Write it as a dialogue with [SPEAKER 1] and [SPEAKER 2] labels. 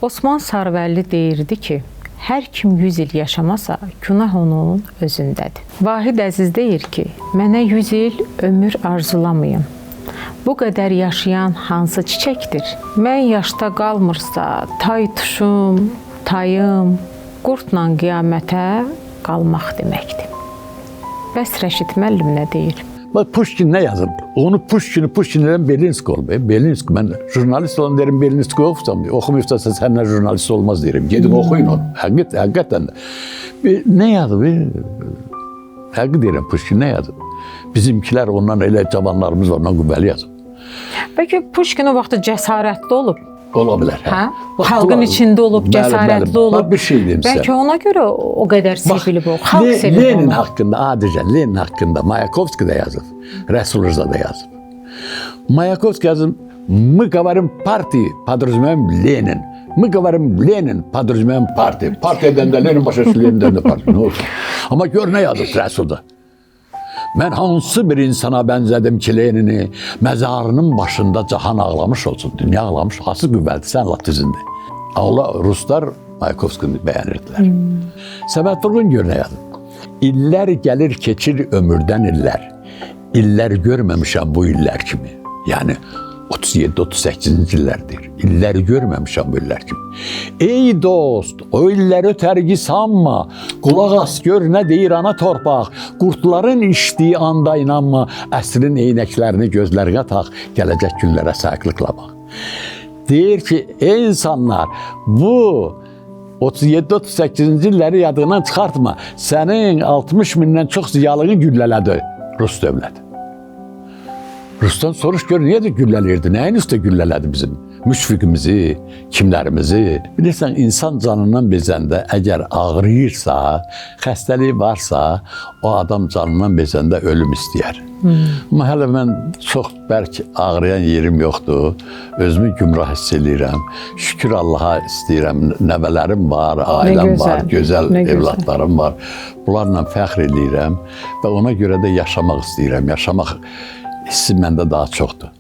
[SPEAKER 1] Osman Sarvəlli deyirdi ki, hər kim 100 il yaşamasa, günah onun özündədir. Vahid Əziz deyir ki, mənə 100 il ömür arzulamayın. Bu qədər yaşayan hansı çiçəkdir? Mən yaşda qalmırsa, tay tuşum, tayım, qurtla qiyamətə qalmaq deməkdir. Bəs Rəşid müəllim nə deyir?
[SPEAKER 2] Bak Pushkin ne yazıp? Onu Pushkin'den Berlinski ol be. Berlinski. Ben jurnalist olan derim Berlinski okusam. Okumuyorsa senden jurnalist olmaz derim. Gidin okuyun onu. Hakikaten. Ne yazdı? Hakikaten derim Pushkin ne yazdı? Bizimkiler ondan öyle cavanlarımız var. Ondan güveli yazıp.
[SPEAKER 1] Bəlkə Pushkin o vaxt cəsarətli olub.
[SPEAKER 2] Olabilir.
[SPEAKER 1] Hə? Xalqın içində olub, cəsarətli olub.
[SPEAKER 2] Bir şey diyeyim size.
[SPEAKER 1] Bəlkə ona görə o qədər sevilib o. Xalq sevib
[SPEAKER 2] Lenin
[SPEAKER 1] onu.
[SPEAKER 2] hakkında, Lenin hakkında Mayakovski de yazıp, Resul Rıza da yazıp. Mayakovski yazıp, мы говорим партии, подразумеваем Ленин. Мы говорим Ленин, подразумеваем партии. Partiyeden de Lenin başarısı, Lenin'den de parti. Ne olsun? Ama gör ne yazıp Resul'da. Ben hansı bir insana benzedim ki Lenin'i mezarının başında cahan ağlamış olsun, dünya ağlamış, hası güvəldi, sən laf dizindi. Allah, Ruslar Mayakovski'ni beğenirdiler. Səməd Vurğun gör ne yazdı? İller gelir keçir ömürden iller. İller görmemişəm bu iller kimi. Yani 37-38. illerdir. İlleri görmemişəm bu iller kimi. Ey dost, o illeri ötərgi sanma. Kulaq as gör ne deyir ana torpaq. Qurtların içtiği anda inanma. Əsrin eynəklərini gözlərinə tax. Gələcək günlərə səhqlıqla bax. Deyir ki, ey insanlar, bu 37-38. illəri yadından çıxartma. Sənin 60 bindən çox ziyalını güllələdi Rus dövləti. Rus'tan soruş gör, niye de güllelirdi? Neyin üstü gülleledi bizim? Müşfikimizi, kimlerimizi. Bilirsən, insan canından bezəndə əgər ağrıyırsa, xəstəliyi varsa, o adam canından bezəndə ölüm istəyər. Ama hələ mən çox bərk ağrıyan yerim yoxdur. Özümü gümrah hiss edirəm. Şükür Allaha istəyirəm. Nəvələrim var, ailəm var, gözəl evlatlarım var. Bunlarla fəxr edirəm və ona görə də yaşamaq istəyirəm. Yaşamaq hissi məndə daha çoxdur.